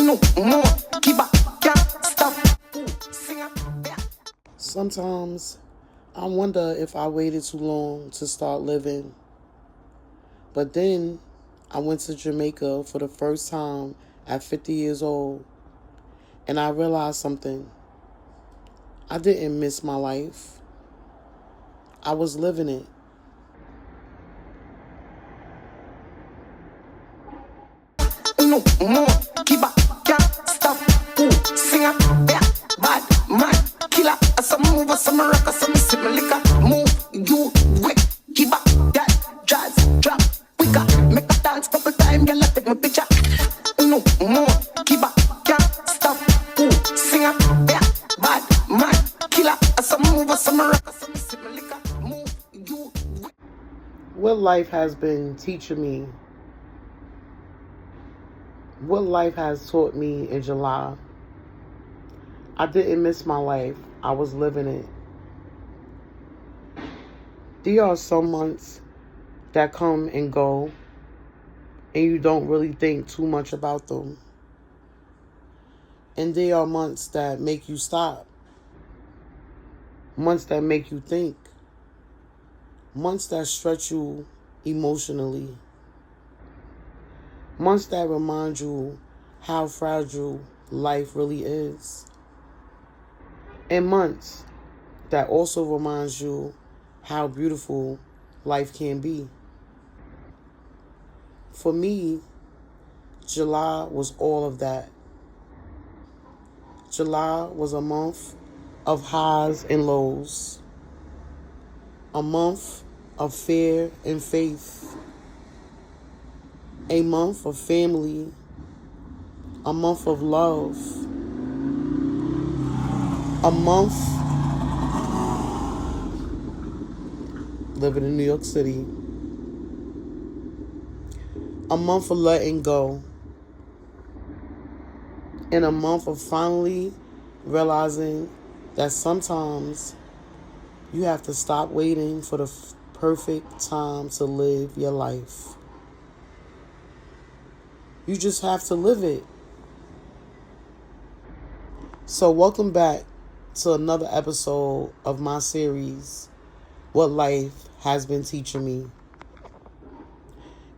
No more. Keep up. Can't stop. Sing up. Sometimes I wonder if I waited too long to start living. But then I went to Jamaica for the first time at 50 years old, and I realized something. I didn't miss my life. I was living it. No more. Keep up. Can't stop. Sing up. Bad man. Killer. Some move. Some rock. Some sip liquor. Move. You wet. Keep up. That jazz drop. Quicker. Make a dance couple time. Girl, take my picture. No more. Keep up. Can't stop. Sing up. Bad man. Killer. Some move. Some rock. Some sip liquor. Move. You wet. What life has been teaching me, what life has taught me in July. I didn't miss my life. I was living it. There are some months that come and go, and you don't really think too much about them. And there are months that make you stop. Months that make you think. Months that stretch you emotionally. Months that remind you how fragile life really is. And months that also reminds you how beautiful life can be. For me, July was all of that. July was a month of highs and lows. A month of fear and faith. A month of family. A month of love. A month living in New York City. A month of letting go. And a month of finally realizing that sometimes you have to stop waiting for the perfect time to live your life. You just have to live it. So welcome back to another episode of my series, What Life Has Been Teaching Me.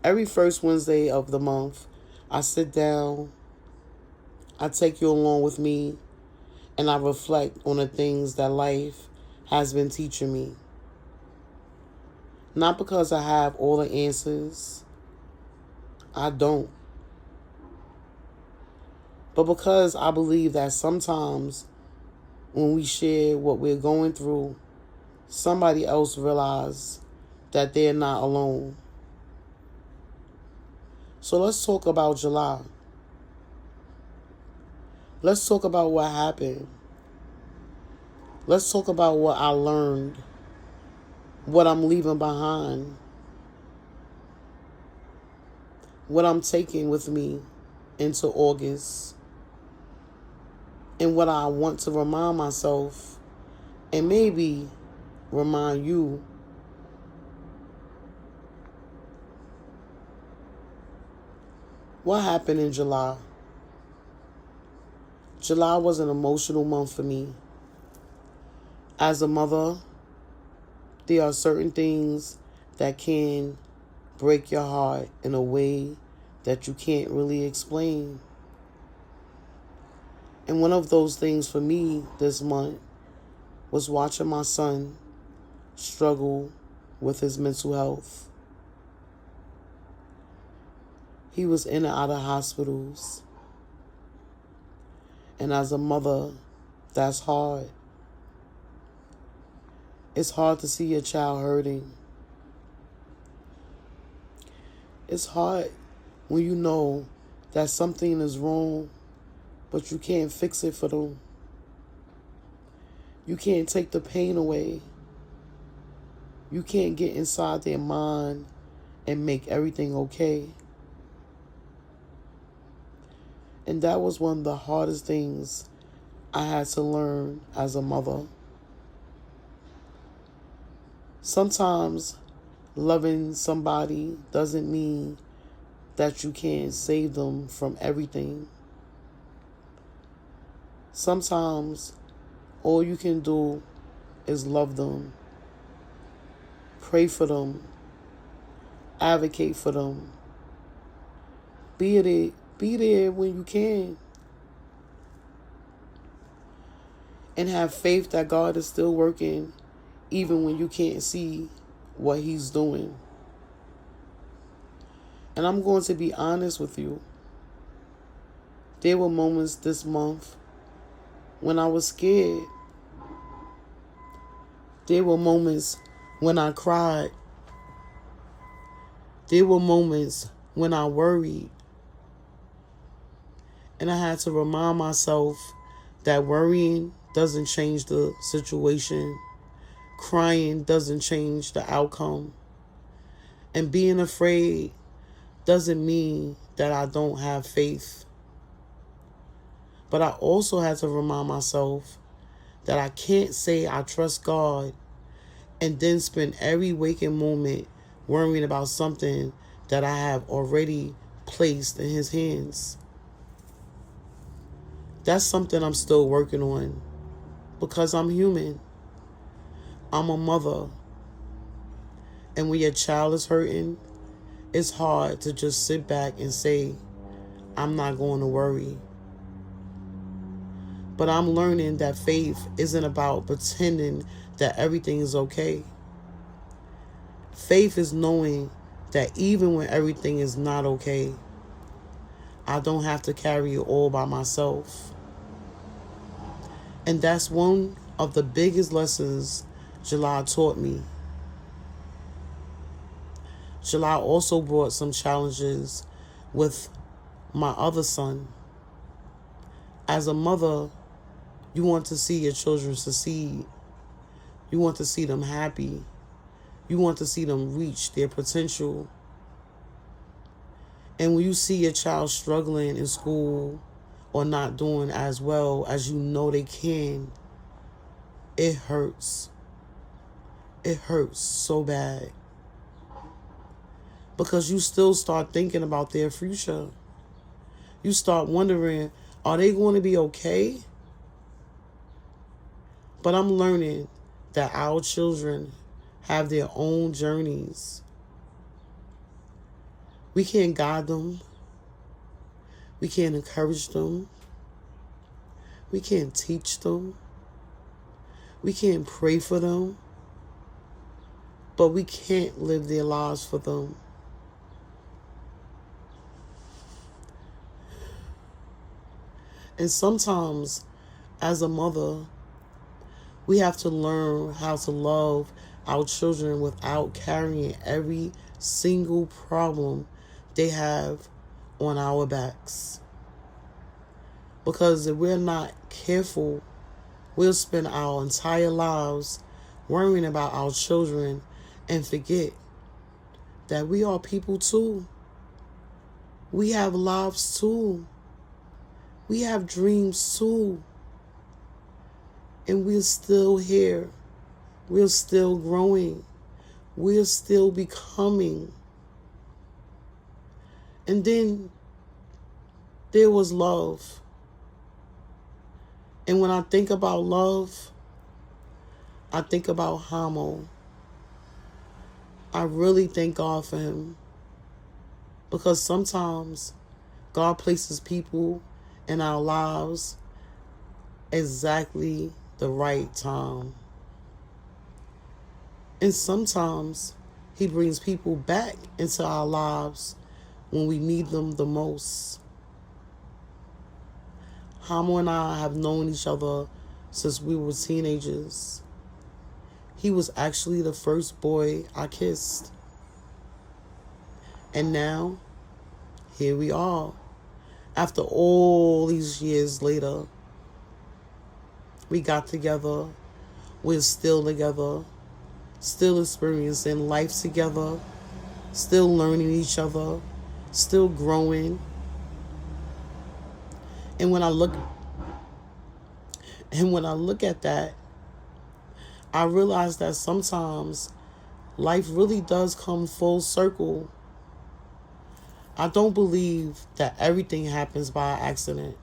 Every first Wednesday of the month, I sit down, I take you along with me, and I reflect on the things that life has been teaching me. Not because I have all the answers, I don't. But because I believe that sometimes when we share what we're going through, somebody else realizes that they're not alone. So let's talk about July. Let's talk about what happened. Let's talk about what I learned, what I'm leaving behind, what I'm taking with me into August, and what I want to remind myself, and maybe remind you. What happened in July? July was an emotional month for me. As a mother, there are certain things that can break your heart in a way that you can't really explain. And one of those things for me this month was watching my son struggle with his mental health. He was in and out of hospitals. And as a mother, that's hard. It's hard to see your child hurting. It's hard when you know that something is wrong, but you can't fix it for them. You can't take the pain away. You can't get inside their mind and make everything okay. And that was one of the hardest things I had to learn as a mother. Sometimes loving somebody doesn't mean that you can't save them from everything. Sometimes all you can do is love them, pray for them, advocate for them. Be there when you can. And have faith that God is still working even when you can't see what He's doing. And I'm going to be honest with you. There were moments this month when I was scared. There were moments when I cried. There were moments when I worried. And I had to remind myself that worrying doesn't change the situation. Crying doesn't change the outcome. And being afraid doesn't mean that I don't have faith. But I also had to remind myself that I can't say I trust God and then spend every waking moment worrying about something that I have already placed in His hands. That's something I'm still working on because I'm human. I'm a mother. And when your child is hurting, it's hard to just sit back and say, I'm not going to worry. But I'm learning that faith isn't about pretending that everything is okay. Faith is knowing that even when everything is not okay, I don't have to carry it all by myself. And that's one of the biggest lessons July taught me. July also brought some challenges with my other son. As a mother, you want to see your children succeed. You want to see them happy. You want to see them reach their potential. And when you see your child struggling in school or not doing as well as you know they can, it hurts. It hurts so bad. Because you still start thinking about their future. You start wondering, are they going to be okay? But I'm learning that our children have their own journeys. We can't guide them. We can't encourage them. We can't teach them. We can't pray for them. But we can't live their lives for them. And sometimes, as a mother, we have to learn how to love our children without carrying every single problem they have on our backs. Because if we're not careful, we'll spend our entire lives worrying about our children and forget that we are people too. We have lives too. We have dreams too. And we're still here. We're still growing. We're still becoming. And then there was love. And when I think about love, I think about Hamo. I really thank God for him. Because sometimes God places people in our lives exactly the right time. And sometimes He brings people back into our lives when we need them the most. Hamo and I have known each other since we were teenagers. He was actually the first boy I kissed. And now, here we are. After all these years later, we got together. We're still together. Still experiencing life together. Still learning each other. Still growing. And when I look at that, I realize that sometimes life really does come full circle. I don't believe that everything happens by accident.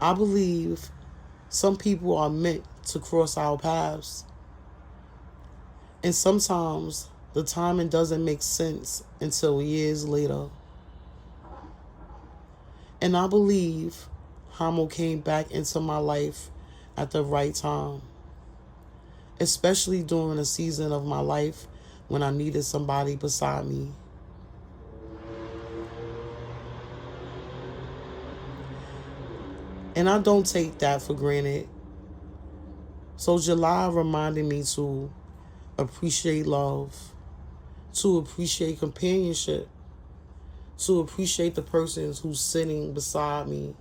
I believe some people are meant to cross our paths. And sometimes the timing doesn't make sense until years later. And I believe Hamo came back into my life at the right time, especially during a season of my life when I needed somebody beside me. And I don't take that for granted. So July reminded me to appreciate love, to appreciate companionship, to appreciate the persons who's sitting beside me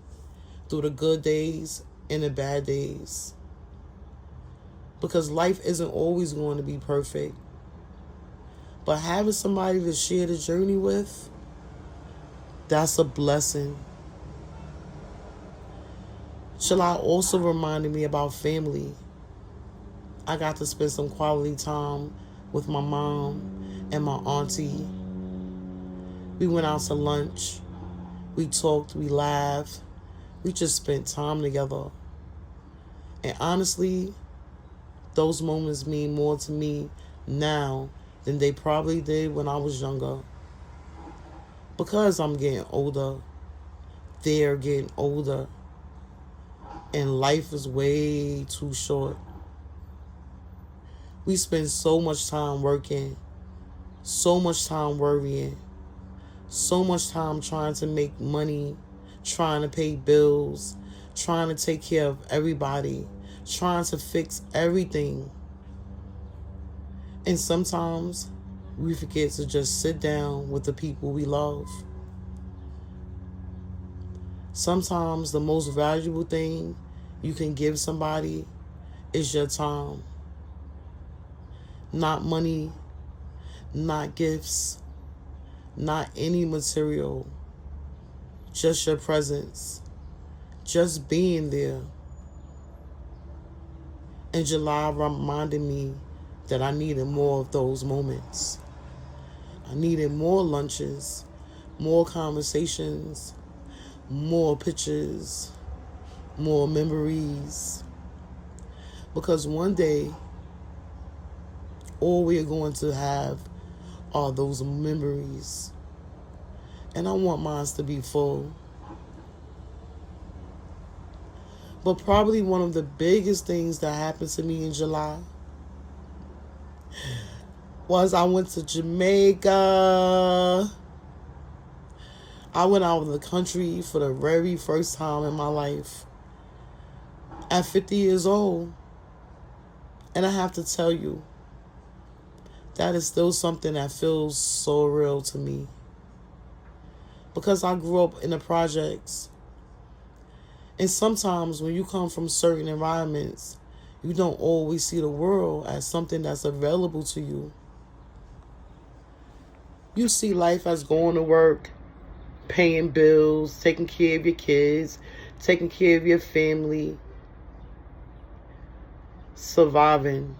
through the good days and the bad days. Because life isn't always going to be perfect. But having somebody to share the journey with, that's a blessing. July also reminded me about family. I got to spend some quality time with my mom and my auntie. We went out to lunch. We talked, we laughed. We just spent time together. And honestly, those moments mean more to me now than they probably did when I was younger. Because I'm getting older, they're getting older, and life is way too short. We spend so much time working, so much time worrying, so much time trying to make money, trying to pay bills, trying to take care of everybody, trying to fix everything. And sometimes we forget to just sit down with the people we love. Sometimes the most valuable thing you can give somebody is your time. Not money, not gifts, not any material. Just your presence. Just being there. And July reminded me that I needed more of those moments. I needed more lunches, more conversations, more pictures, more memories. Because one day, all we're going to have are those memories. And I want mine to be full. But probably one of the biggest things that happened to me in July was I went to Jamaica. I went out of the country for the very first time in my life at 50 years old. And I have to tell you, that is still something that feels so real to me. Because I grew up in the projects. And sometimes when you come from certain environments, you don't always see the world as something that's available to you. You see life as going to work, paying bills, taking care of your kids, taking care of your family, surviving.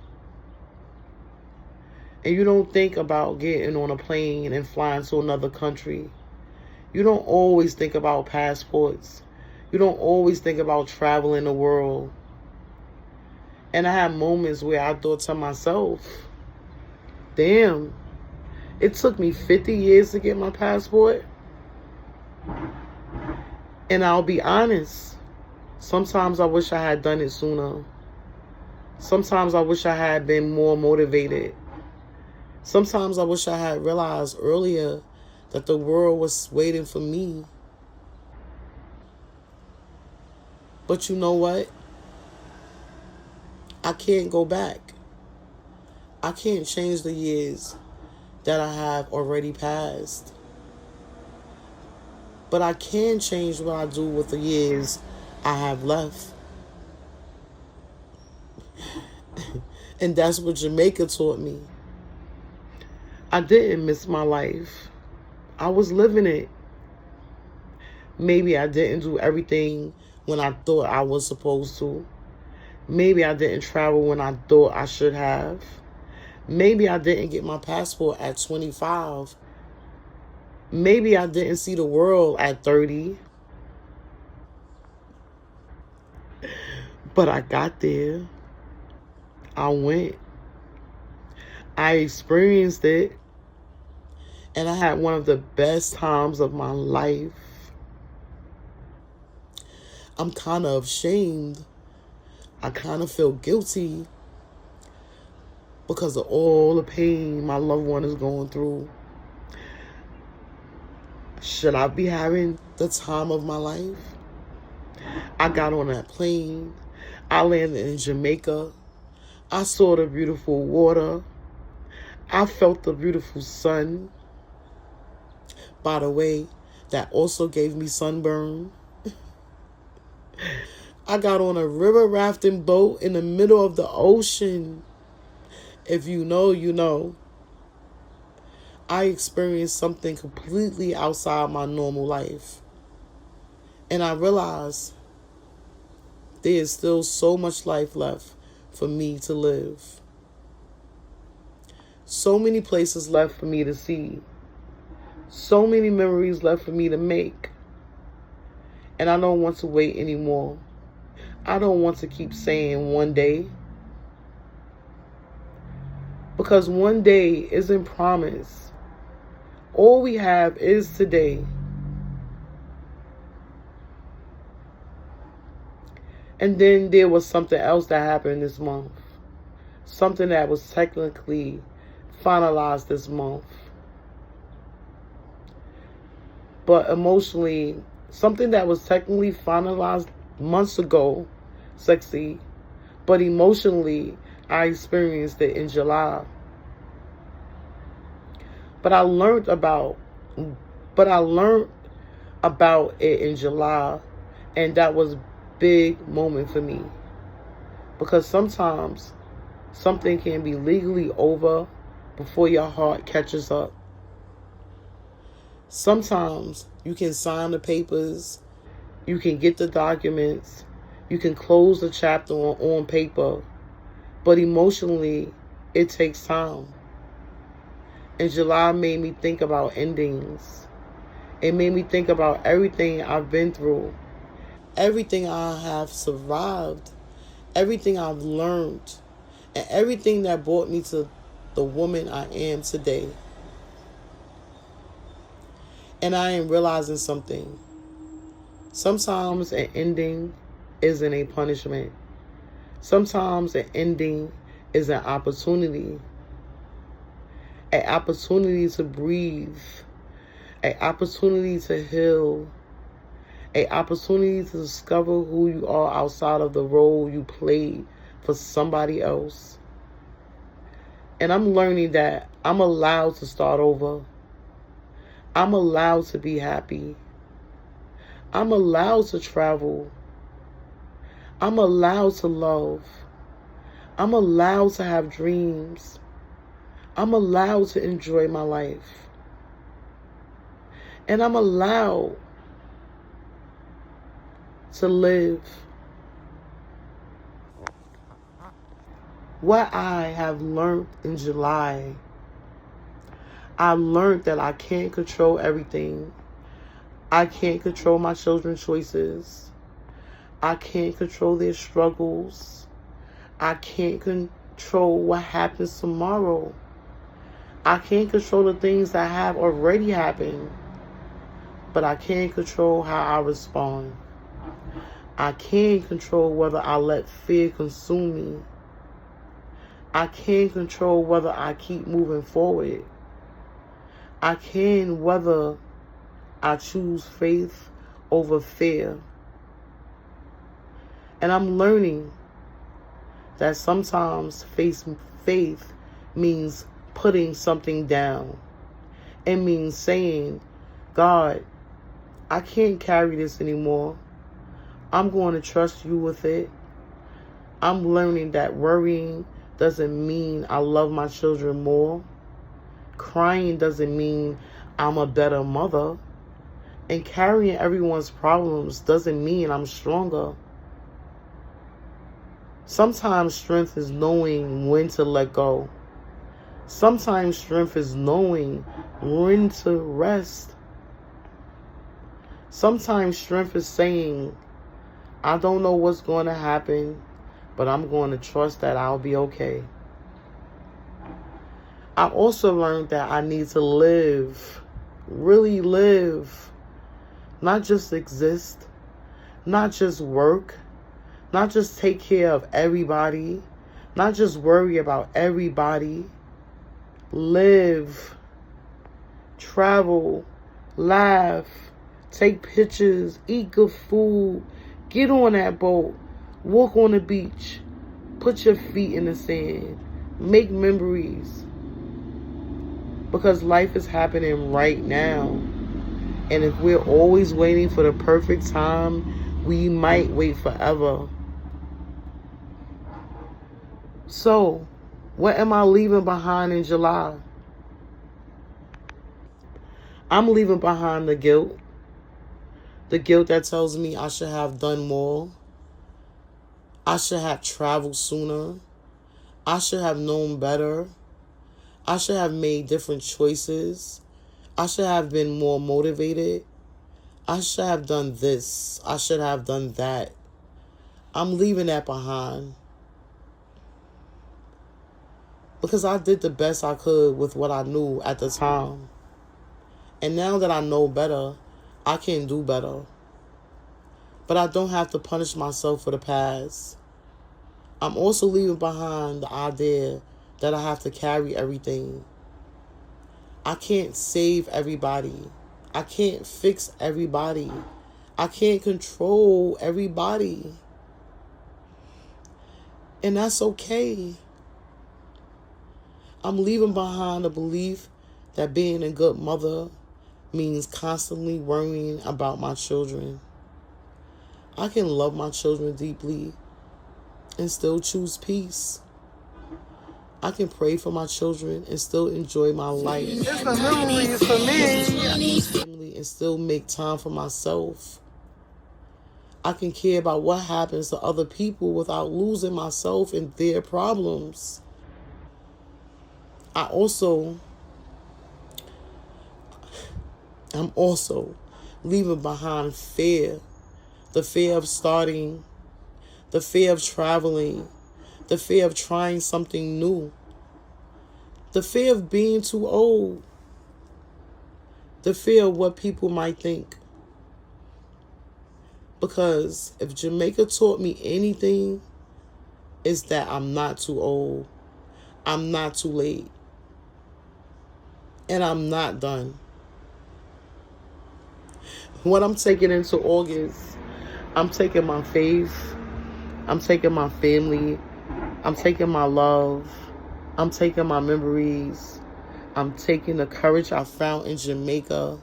And you don't think about getting on a plane and flying to another country. You don't always think about passports. You don't always think about traveling the world. And I had moments where I thought to myself, damn, it took me 50 years to get my passport. And I'll be honest, sometimes I wish I had done it sooner. Sometimes I wish I had been more motivated. Sometimes I wish I had realized earlier that the world was waiting for me. But you know what? I can't go back. I can't change the years that I have already passed. But I can change what I do with the years I have left. And that's what Jamaica taught me. I didn't miss my life. I was living it. Maybe I didn't do everything when I thought I was supposed to. Maybe I didn't travel when I thought I should have. Maybe I didn't get my passport at 25. Maybe I didn't see the world at 30. But I got there. I went. I experienced it. And I had one of the best times of my life. I'm kind of ashamed. I kind of feel guilty because of all the pain my loved one is going through. Should I be having the time of my life? I got on that plane. I landed in Jamaica. I saw the beautiful water. I felt the beautiful sun. By the way, that also gave me sunburn. I got on a river rafting boat in the middle of the ocean. If you know, you know. I experienced something completely outside my normal life. And I realized there is still so much life left for me to live. So many places left for me to see. So many memories left for me to make. And I don't want to wait anymore. I don't want to keep saying one day. Because one day isn't promised. All we have is today. And then there was something else that happened this month. Something that was technically finalized this month. But emotionally, something that was technically finalized months ago, sexy. But emotionally, I experienced it in July. But I learned about it in July, and that was a big moment for me. Because sometimes something can be legally over before your heart catches up. Sometimes you can sign the papers, you can get the documents, you can close the chapter on paper, but emotionally, it takes time. And July made me think about endings. It made me think about everything I've been through, everything I have survived, everything I've learned, and everything that brought me to the woman I am today. And I am realizing something. Sometimes an ending isn't a punishment. Sometimes an ending is an opportunity. An opportunity to breathe. An opportunity to heal. An opportunity to discover who you are outside of the role you played for somebody else. And I'm learning that I'm allowed to start over. I'm allowed to be happy. I'm allowed to travel. I'm allowed to love. I'm allowed to have dreams. I'm allowed to enjoy my life. And I'm allowed to live. What I have learned in July, I learned that I can't control everything. I can't control my children's choices. I can't control their struggles. I can't control what happens tomorrow. I can't control the things that have already happened. But I can control how I respond. I can control whether I let fear consume me. I can control whether I keep moving forward. I can whether I choose faith over fear. And I'm learning that sometimes faith means putting something down. It means saying, God, I can't carry this anymore. I'm going to trust you with it. I'm learning that worrying doesn't mean I love my children more. Crying doesn't mean I'm a better mother. And carrying everyone's problems doesn't mean I'm stronger. Sometimes strength is knowing when to let go. Sometimes strength is knowing when to rest. Sometimes strength is saying, I don't know what's going to happen, but I'm going to trust that I'll be okay. I also learned that I need to live, really live, not just exist, not just work, not just take care of everybody, not just worry about everybody. Live, travel, laugh, take pictures, eat good food, get on that boat, walk on the beach, put your feet in the sand, make memories. Because life is happening right now. And if we're always waiting for the perfect time, we might wait forever. So, what am I leaving behind in July? I'm leaving behind the guilt. The guilt that tells me I should have done more. I should have traveled sooner. I should have known better. I should have made different choices. I should have been more motivated. I should have done this. I should have done that. I'm leaving that behind. Because I did the best I could with what I knew at the time. And now that I know better, I can do better. But I don't have to punish myself for the past. I'm also leaving behind the idea that I have to carry everything. I can't save everybody. I can't fix everybody. I can't control everybody. And that's okay. I'm leaving behind the belief that being a good mother means constantly worrying about my children. I can love my children deeply and still choose peace. I can pray for my children and still enjoy my life. It's the memories for me. And still make time for myself. I can care about what happens to other people without losing myself in their problems. I'm also leaving behind fear. The fear of starting, the fear of traveling, the fear of trying something new, the fear of being too old, the fear of what people might think. Because if Jamaica taught me anything, it's that I'm not too old, I'm not too late, and I'm not done. What I'm taking into August, I'm taking my faith, I'm taking my family, I'm taking my love, I'm taking my memories, I'm taking the courage I found in Jamaica,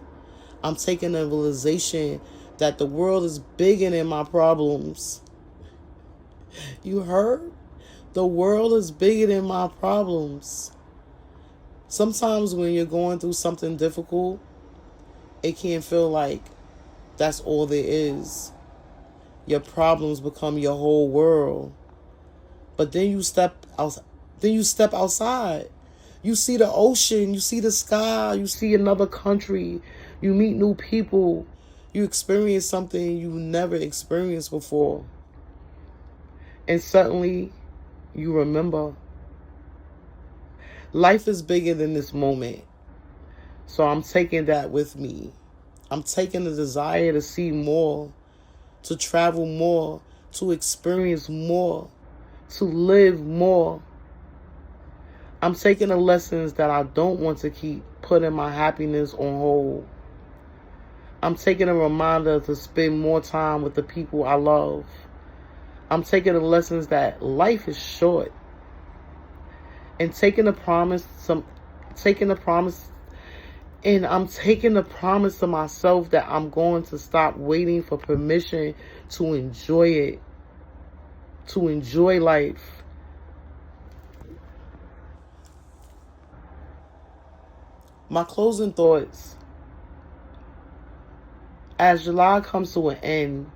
I'm taking the realization that the world is bigger than my problems. You heard? The world is bigger than my problems. Sometimes when you're going through something difficult, it can feel like that's all there is. Your problems become your whole world. But then you step outside. You see the ocean, you see the sky, you see another country, you meet new people, you experience something you never experienced before. And suddenly you remember. Life is bigger than this moment. So I'm taking that with me. I'm taking the desire to see more, to travel more, to experience more, to live more. I'm taking the lessons that I don't want to keep putting my happiness on hold. I'm taking a reminder to spend more time with the people I love. I'm taking the lessons that life is short. And I'm taking the promise to myself that I'm going to stop waiting for permission to enjoy it, to enjoy life. My closing thoughts. As July comes to an end,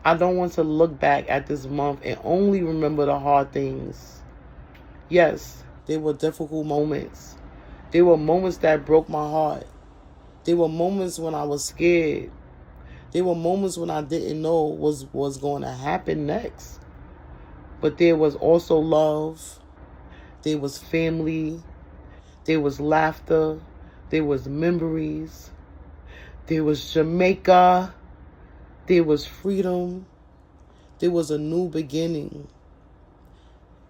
I don't want to look back at this month and only remember the hard things. Yes, there were difficult moments. There were moments that broke my heart. There were moments when I was scared. There were moments when I didn't know what was going to happen next. But there was also love. There was family. There was laughter. There was memories. There was Jamaica. There was freedom. There was a new beginning.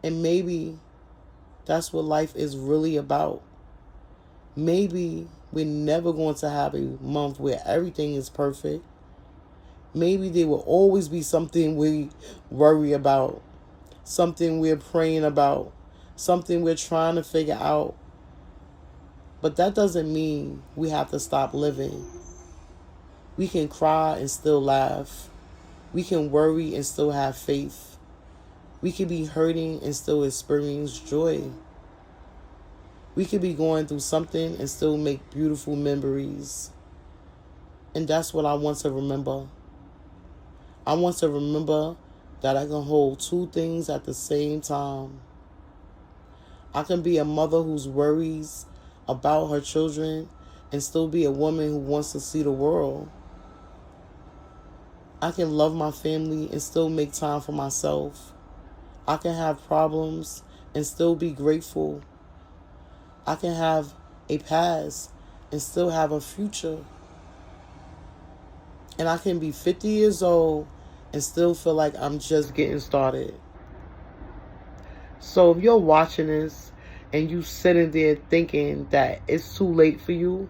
And maybe that's what life is really about. Maybe we're never going to have a month where everything is perfect. Maybe there will always be something we worry about, something we're praying about, something we're trying to figure out. But that doesn't mean we have to stop living. We can cry and still laugh. We can worry and still have faith. We can be hurting and still experience joy. We could be going through something and still make beautiful memories. And that's what I want to remember. I want to remember that I can hold two things at the same time. I can be a mother who's worries about her children and still be a woman who wants to see the world. I can love my family and still make time for myself. I can have problems and still be grateful. I can have a past and still have a future. And I can be 50 years old and still feel like I'm just getting started. So if you're watching this and you sitting there thinking that it's too late for you,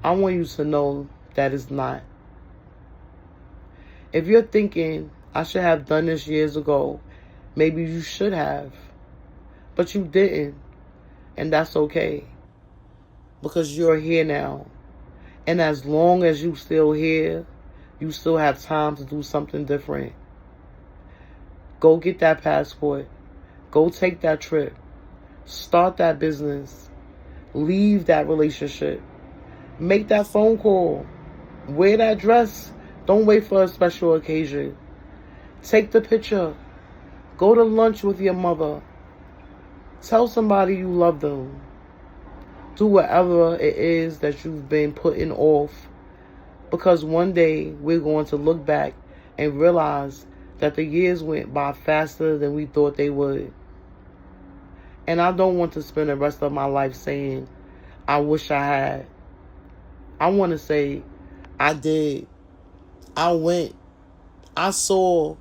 I want you to know that it's not. If you're thinking, I should have done this years ago, maybe you should have, but you didn't. And that's okay, because you're here now. And as long as you're still here, you still have time to do something different. Go get that passport. Go take that trip. Start that business. Leave that relationship. Make that phone call. Wear that dress. Don't wait for a special occasion. Take the picture. Go to lunch with your mother. Tell somebody you love them. Do whatever it is that you've been putting off. Because one day we're going to look back and realize that the years went by faster than we thought they would. And I don't want to spend the rest of my life saying, I wish I had. I want to say, I did. I went. I saw.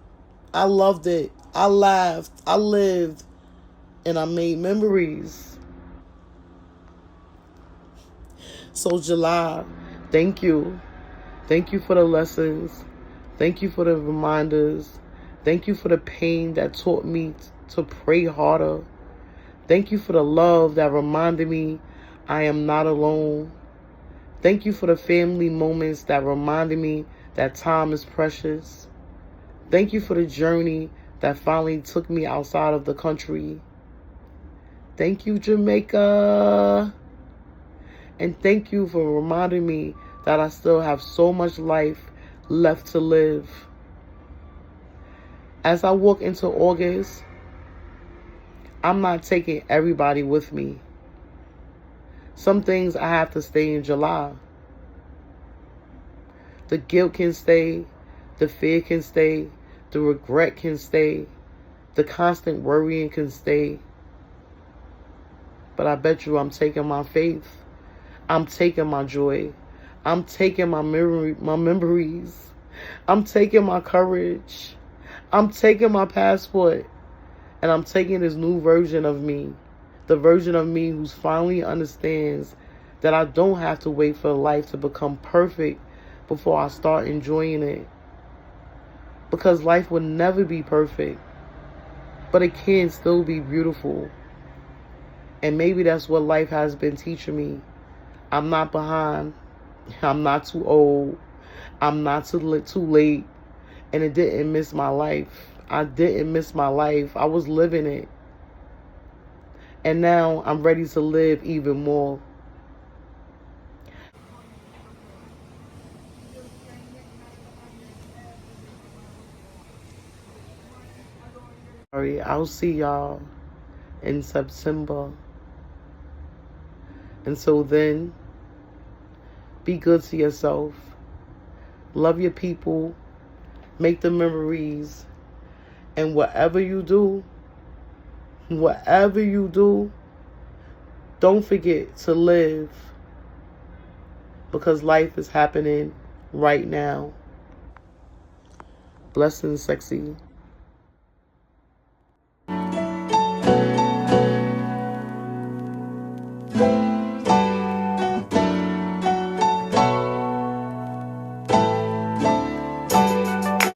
I loved it. I laughed. I lived. And I made memories. So July, thank you. Thank you for the lessons. Thank you for the reminders. Thank you for the pain that taught me to pray harder. Thank you for the love that reminded me I am not alone. Thank you for the family moments that reminded me that time is precious. Thank you for the journey that finally took me outside of the country. Thank you, Jamaica. And thank you for reminding me that I still have so much life left to live. As I walk into August, I'm not taking everybody with me. Some things I have to stay in July. The guilt can stay. The fear can stay. The regret can stay. The constant worrying can stay. But I bet you I'm taking my faith. I'm taking my joy. I'm taking my memories. I'm taking my courage. I'm taking my passport. And I'm taking this new version of me. The version of me who finally understands that I don't have to wait for life to become perfect before I start enjoying it. Because life will never be perfect. But it can still be beautiful. And maybe that's what life has been teaching me. I'm not behind. I'm not too old. I'm not too late. And it didn't miss my life. I didn't miss my life. I was living it. And now I'm ready to live even more. Sorry, I'll see y'all in September. Until then, be good to yourself. Love your people. Make the memories. And whatever you do, don't forget to live, because life is happening right now. Blessings, sexy.